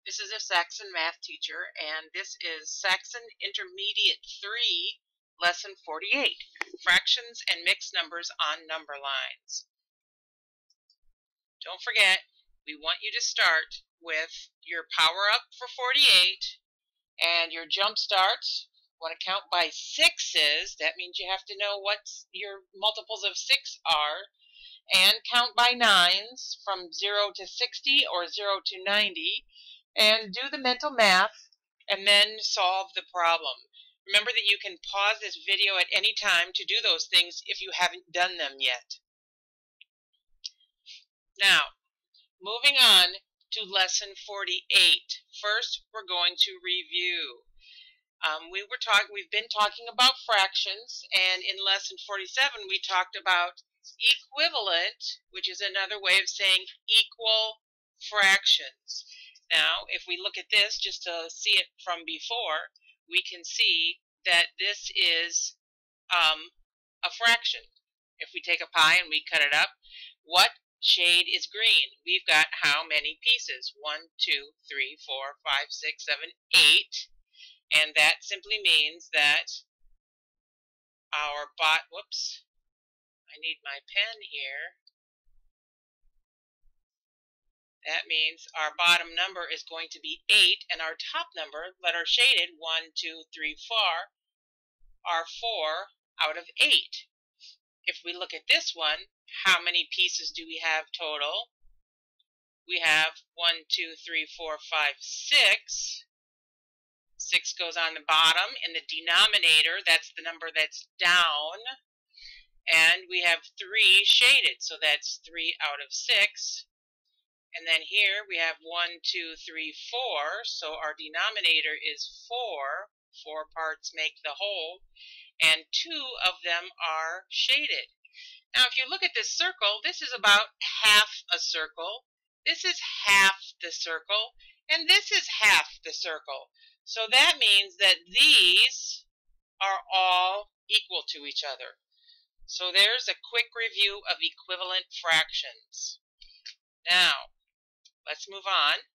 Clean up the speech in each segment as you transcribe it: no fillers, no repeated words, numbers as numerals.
This is a Saxon math teacher, and this is Saxon Intermediate 3, Lesson 48, Fractions and Mixed Numbers on Number Lines. Don't forget, we want you to start with your power up for 48 and your jump starts. Want to count by sixes. That means you have to know what your multiples of 6 are. And count by nines from 0 to 60 or 0 to 90. And do the mental math and then solve the problem. Remember that you can pause this video at any time to do those things if you haven't done them yet. Now, moving on to lesson 48. First, we're going to review. We've been talking about fractions, and in lesson 47 we talked about equivalent, which is another way of saying equal fractions. Now, if we look at this just to see it from before, we can see that this is a fraction. If we take a pie and we cut it up, what shade is green? We've got how many pieces? 1, 2, 3, 4, 5, 6, 7, 8. And that simply means that our I need my pen here. That means our bottom number is going to be 8, and our top number, that are shaded, 1, 2, 3, 4, are 4 out of 8. If we look at this one, how many pieces do we have total? We have 1, 2, 3, 4, 5, 6. 6 goes on the bottom. In the denominator, that's the number that's down. And we have 3 shaded, so that's 3 out of 6. And then here we have 1, 2, 3, 4, so our denominator is 4. 4 parts make the whole, and 2 of them are shaded. Now, if you look at this circle, this is about half a circle. This is half the circle, and this is half the circle. So that means that these are all equal to each other. So there's a quick review of equivalent fractions. Now, let's move on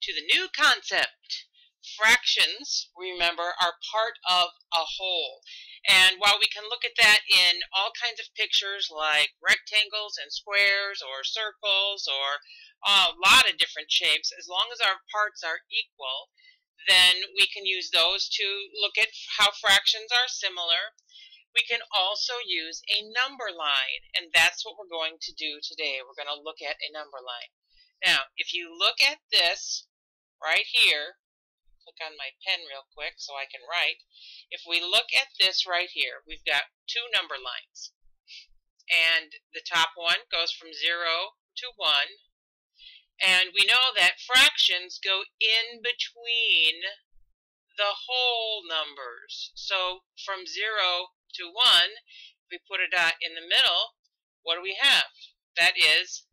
to the new concept. Fractions, remember, are part of a whole. And while we can look at that in all kinds of pictures like rectangles and squares or circles or a lot of different shapes, as long as our parts are equal, then we can use those to look at how fractions are similar. We can also use a number line, and that's what we're going to do today. We're going to look at a number line. Now, if you look at this right here, click on my pen real quick so I can write. If we look at this right here, we've got 2 number lines. And the top one goes from 0 to 1. And we know that fractions go in between the whole numbers. So from 0 to 1, if we put a dot in the middle, what do we have? That is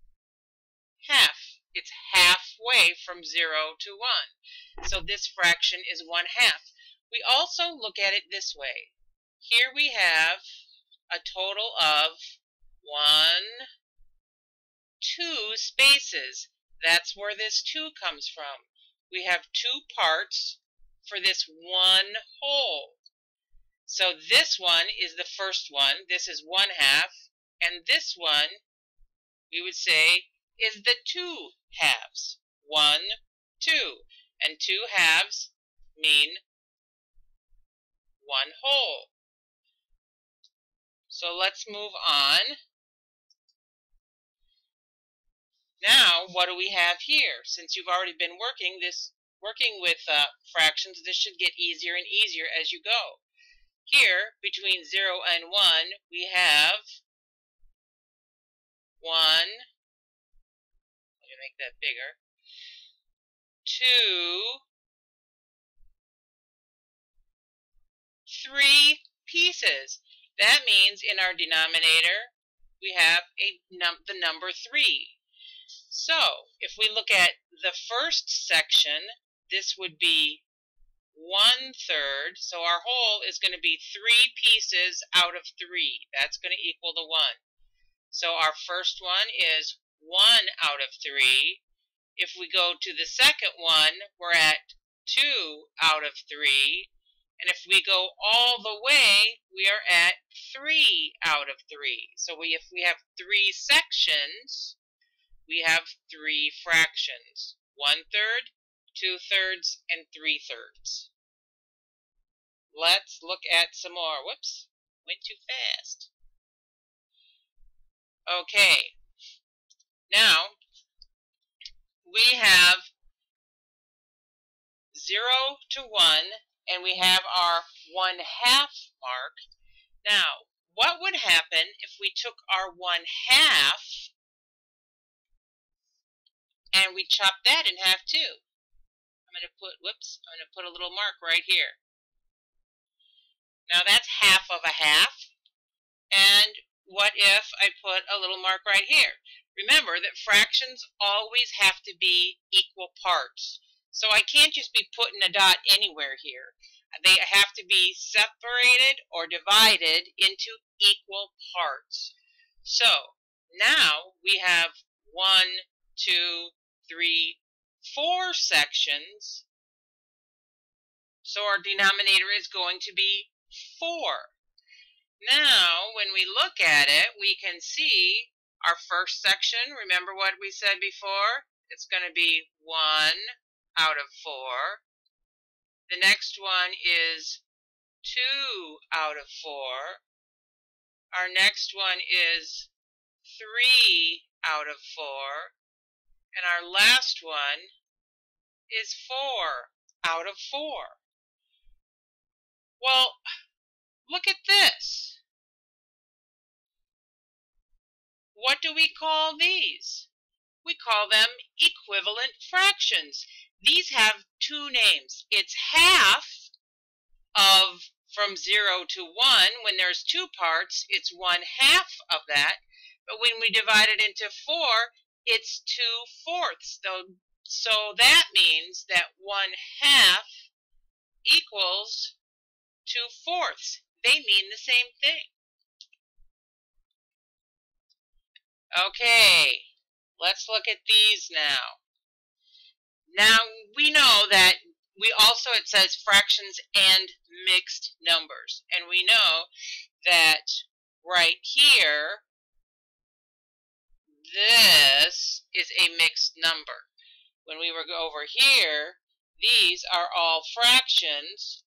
half. It's halfway from 0 to 1. So this fraction is 1/2. We also look at it this way. Here we have a total of 1, 2 spaces. That's where this 2 comes from. We have 2 parts for this one whole. So this one is the first one. This is 1/2. And this one, we would say, is the 2 halves. 1, 2. And 2 halves mean 1 whole. So let's move on. Now, what do we have here? Since you've already been working with fractions, this should get easier and easier as you go. Here, between 0 and 1, we have 1, let me make that bigger, 2, 3 pieces. That means in our denominator, we have the number 3. So, if we look at the first section, this would be 1/3. So our whole is going to be 3 pieces out of 3. That's going to equal the 1. So our first one is 1 out of 3. If we go to the second one, we're at 2 out of 3. And if we go all the way, we are at 3 out of 3. So if we have 3 sections, we have 3 fractions. 1/3, 2/3, and 3/3. Let's look at some more. Whoops, went too fast. Okay, now we have 0 to 1, and we have our 1/2 mark. Now, what would happen if we took our 1/2 and we chopped that in half too? I'm going to put a little mark right here. Now that's 1/2 of a half. And what if I put a little mark right here? Remember that fractions always have to be equal parts. So I can't just be putting a dot anywhere here. They have to be separated or divided into equal parts. So now we have 1, 2, 3, 4 sections. So our denominator is going to be 4. Now, when we look at it, we can see our first section. Remember what we said before? It's going to be 1 out of 4. The next one is 2 out of 4. Our next one is 3 out of 4. And our last one is 4 out of 4. Well, look at this. What do we call these? We call them equivalent fractions. These have 2 names. It's half of from 0 to 1. When there's 2 parts, it's 1/2 of that. But when we divide it into 4, it's 2/4. So that means that 1/2 equals 2/4. They mean the same thing. Okay, let's look at these now. Now, we know that it says fractions and mixed numbers. And we know that right here, this is a mixed number. When we go over here, these are all fractions,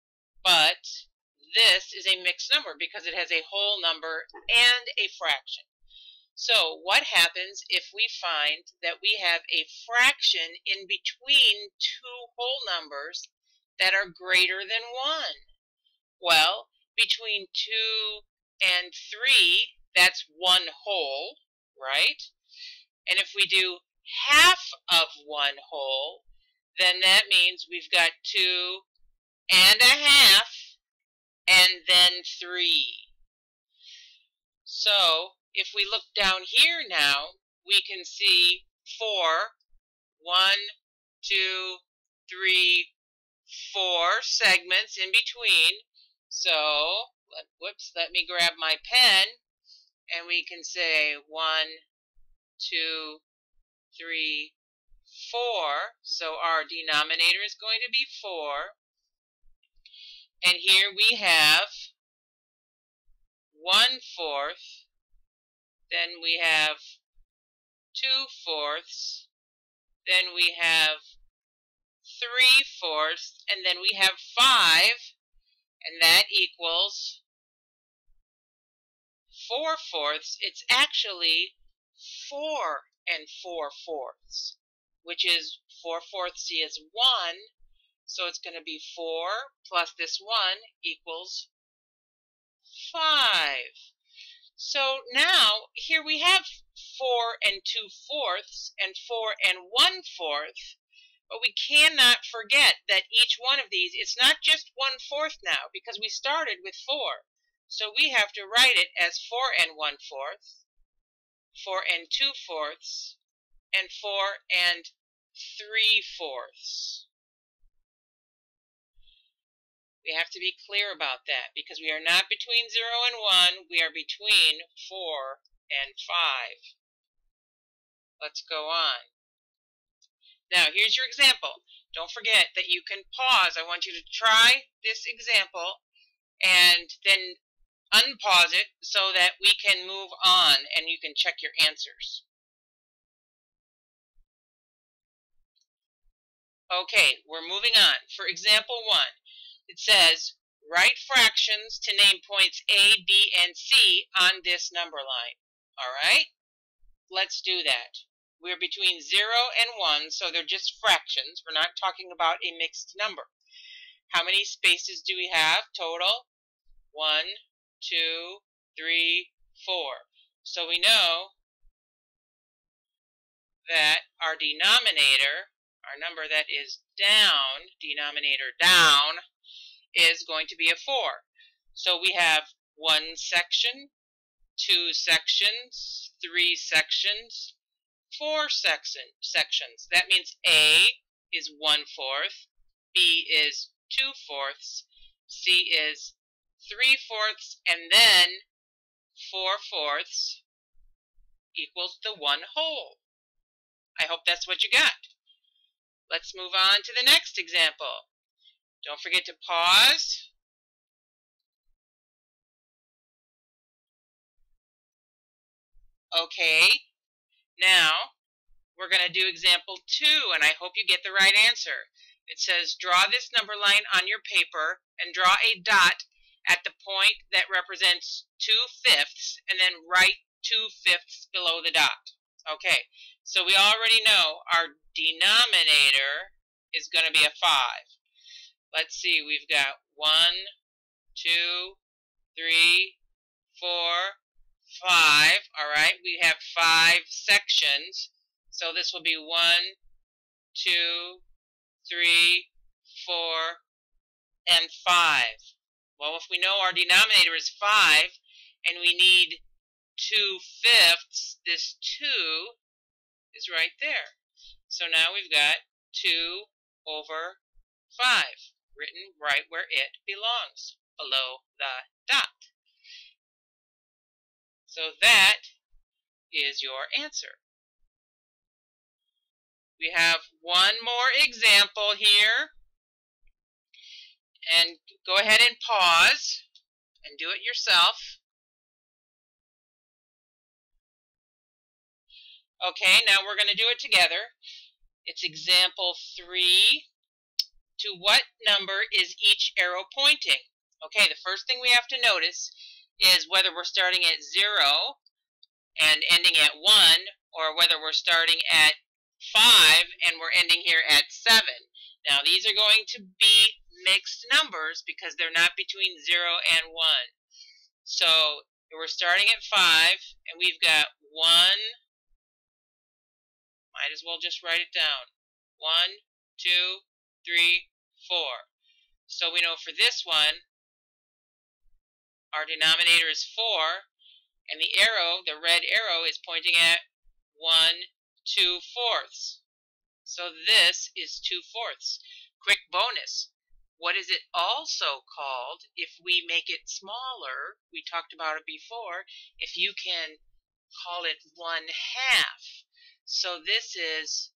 but this is a mixed number because it has a whole number and a fraction. So what happens if we find that we have a fraction in between 2 whole numbers that are greater than 1? Well, between 2 and 3, that's 1 whole, right? And if we do half of 1 whole, then that means we've got 2 and a half and then 3. So if we look down here now, we can see 4, 1, 2, 3, 4 segments in between. So, let me grab my pen, and we can say 1, 2, 3, 4. So our denominator is going to be 4. And here we have 1/4. Then we have 2/4, then we have 3/4, and then we have 5, and that equals 4/4. It's actually 4 and 4/4, which is 4/4 is 1, so it's going to be 4 plus this 1 equals 5. So now, here we have 4 and 2/4 and 4 and 1/4, but we cannot forget that each one of these, it's not just 1/4 now, because we started with 4. So we have to write it as 4 and 1/4, 4 and 2/4, and 4 and 3/4. We have to be clear about that because we are not between 0 and 1. We are between 4 and 5. Let's go on. Now, here's your example. Don't forget that you can pause. I want you to try this example and then unpause it so that we can move on and you can check your answers. Okay, we're moving on. For example 1, it says, write fractions to name points A, B, and C on this number line. All right, let's do that. We're between 0 and 1, so they're just fractions. We're not talking about a mixed number. How many spaces do we have total? 1, 2, 3, 4. So we know that our denominator, our number that is down, denominator down, is going to be a 4. So we have 1 section, 2 sections, 3 sections, 4 sections. That means A is 1/4, B is 2/4, C is 3/4, and then 4/4 equals the 1 whole. I hope that's what you got. Let's move on to the next example. Don't forget to pause. Okay, now we're going to do example 2, and I hope you get the right answer. It says, draw this number line on your paper and draw a dot at the point that represents 2/5, and then write 2/5 below the dot. Okay, so we already know our denominator is going to be a 5. Let's see, we've got 1, 2, 3, 4, 5. All right, we have 5 sections. So this will be 1, 2, 3, 4, and 5. Well, if we know our denominator is 5 and we need 2/5, this 2 is right there. So now we've got 2/5 written right where it belongs, below the dot. So that is your answer. We have one more example here, and go ahead and pause and do it yourself. Okay, now we're going to do it together. It's example 3. To what number is each arrow pointing? Okay, the first thing we have to notice is whether we're starting at 0 and ending at 1, or whether we're starting at 5 and we're ending here at 7. Now these are going to be mixed numbers because they're not between 0 and 1. So we're starting at 5 and we've got 1, might as well just write it down, 1, 2, 3, 4. So we know for this one our denominator is 4, and the arrow, the red arrow, is pointing at 1, 2/4. So this is 2/4. Quick bonus. What is it also called if we make it smaller? We talked about it before. If you can call it 1/2. So this is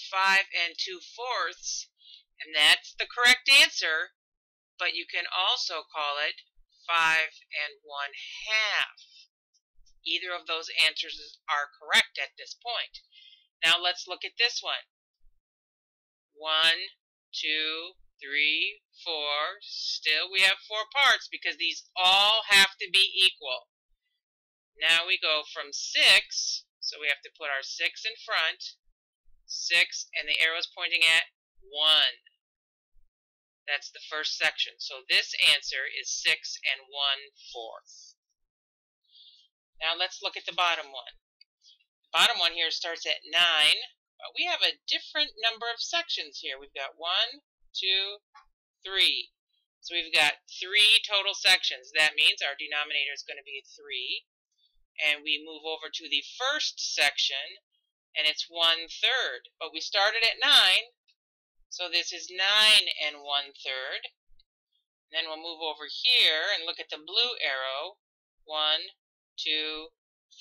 5 2/4, and that's the correct answer. But you can also call it 5 1/2. Either of those answers are correct at this point. Now let's look at this one. 1, 2, 3, 4. Still we have 4 parts because these all have to be equal. Now we go from 6, so we have to put our 6 in front. 6, and the arrow is pointing at 1. That's the first section. So this answer is 6 1/4. Now let's look at the bottom one. The bottom one here starts at 9, but we have a different number of sections here. We've got 1, 2, 3. So we've got 3 total sections. That means our denominator is going to be 3. And we move over to the first section, and it's 1/3. But we started at 9. So this is 9 1/3. Then we'll move over here and look at the blue arrow. 1, 2,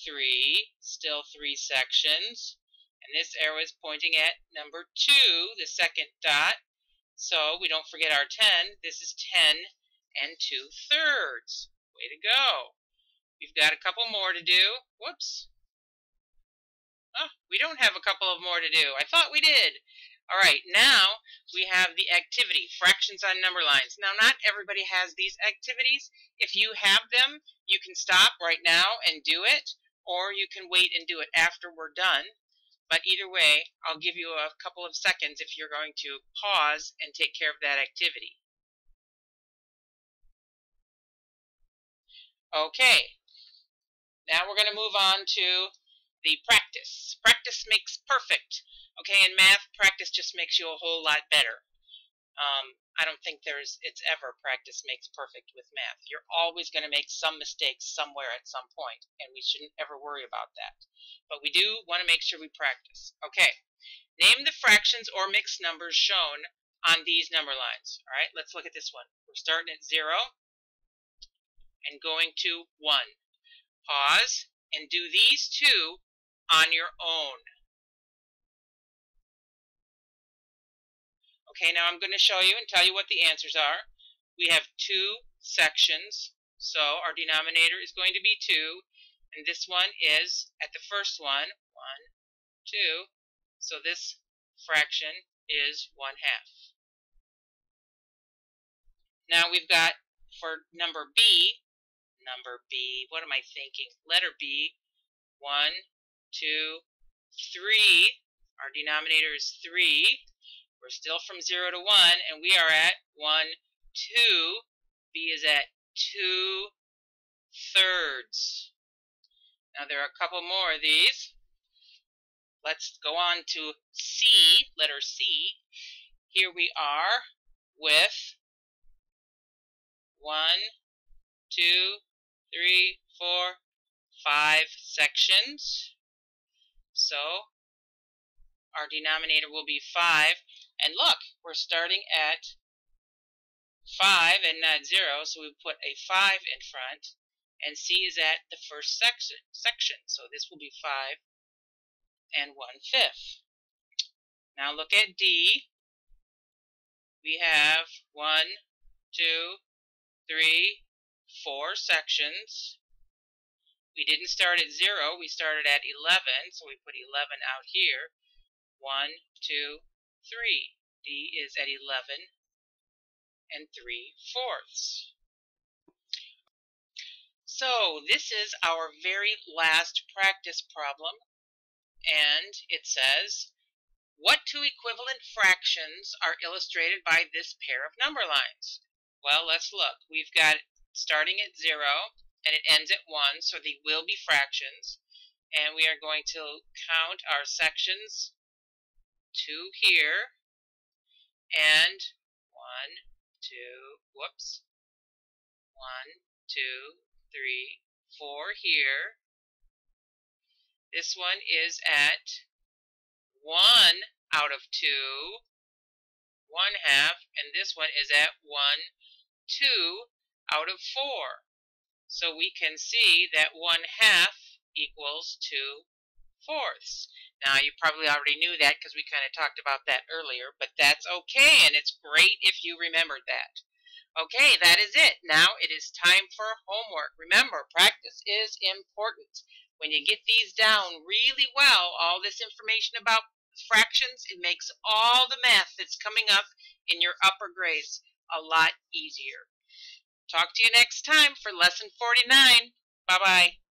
3. Still 3 sections. And this arrow is pointing at number 2, the second dot. So we don't forget our 10. This is 10 and 2/3. Way to go. We've got a couple more to do. Whoops. Oh, we don't have a couple of more to do. I thought we did. All right, now we have the activity, fractions on number lines. Now, not everybody has these activities. If you have them, you can stop right now and do it, or you can wait and do it after we're done. But either way, I'll give you a couple of seconds if you're going to pause and take care of that activity. Okay, now we're going to move on to the practice. Practice makes perfect. Okay, in math, practice just makes you a whole lot better. I don't think it's ever practice makes perfect with math. You're always going to make some mistakes somewhere at some point, and we shouldn't ever worry about that. But we do want to make sure we practice. Okay, name the fractions or mixed numbers shown on these number lines. All right, let's look at this one. We're starting at 0 and going to 1. Pause and do these two on your own. Okay, now I'm going to show you and tell you what the answers are. We have 2 sections, so our denominator is going to be 2, and this one is at the first one, 1, 2, so this fraction is 1/2. Now we've got for number B, what am I thinking? Letter B, 1, 2, 3. Our denominator is 3. We're still from 0 to 1, and we are at 1, 2. B is at 2/3. Now there are a couple more of these. Let's go on to C, letter C. Here we are with 1, 2, 3, 4, 5 sections. So our denominator will be 5. And look, we're starting at 5 and not 0, so we put a 5 in front. And C is at the first section, so this will be 5 and 1/5. Now look at D. We have 1, 2, 3, 4 sections. We didn't start at 0, we started at 11, so we put 11 out here. 1, 2, 3. D is at 11 and 3/4. So this is our very last practice problem, and it says, what 2 equivalent fractions are illustrated by this pair of number lines? Well, let's look. We've got it starting at 0, and it ends at 1, so they will be fractions. And we are going to count our sections, 2 here, and 1, 2, 3, 4 here. This one is at 1 out of 2, 1/2, and this one is at 1, 2 out of 4. So we can see that 1/2 equals 2/4. Now, you probably already knew that because we kind of talked about that earlier, but that's okay, and it's great if you remembered that. Okay, that is it. Now it is time for homework. Remember, practice is important. When you get these down really well, all this information about fractions, it makes all the math that's coming up in your upper grades a lot easier. Talk to you next time for lesson 49. Bye-bye.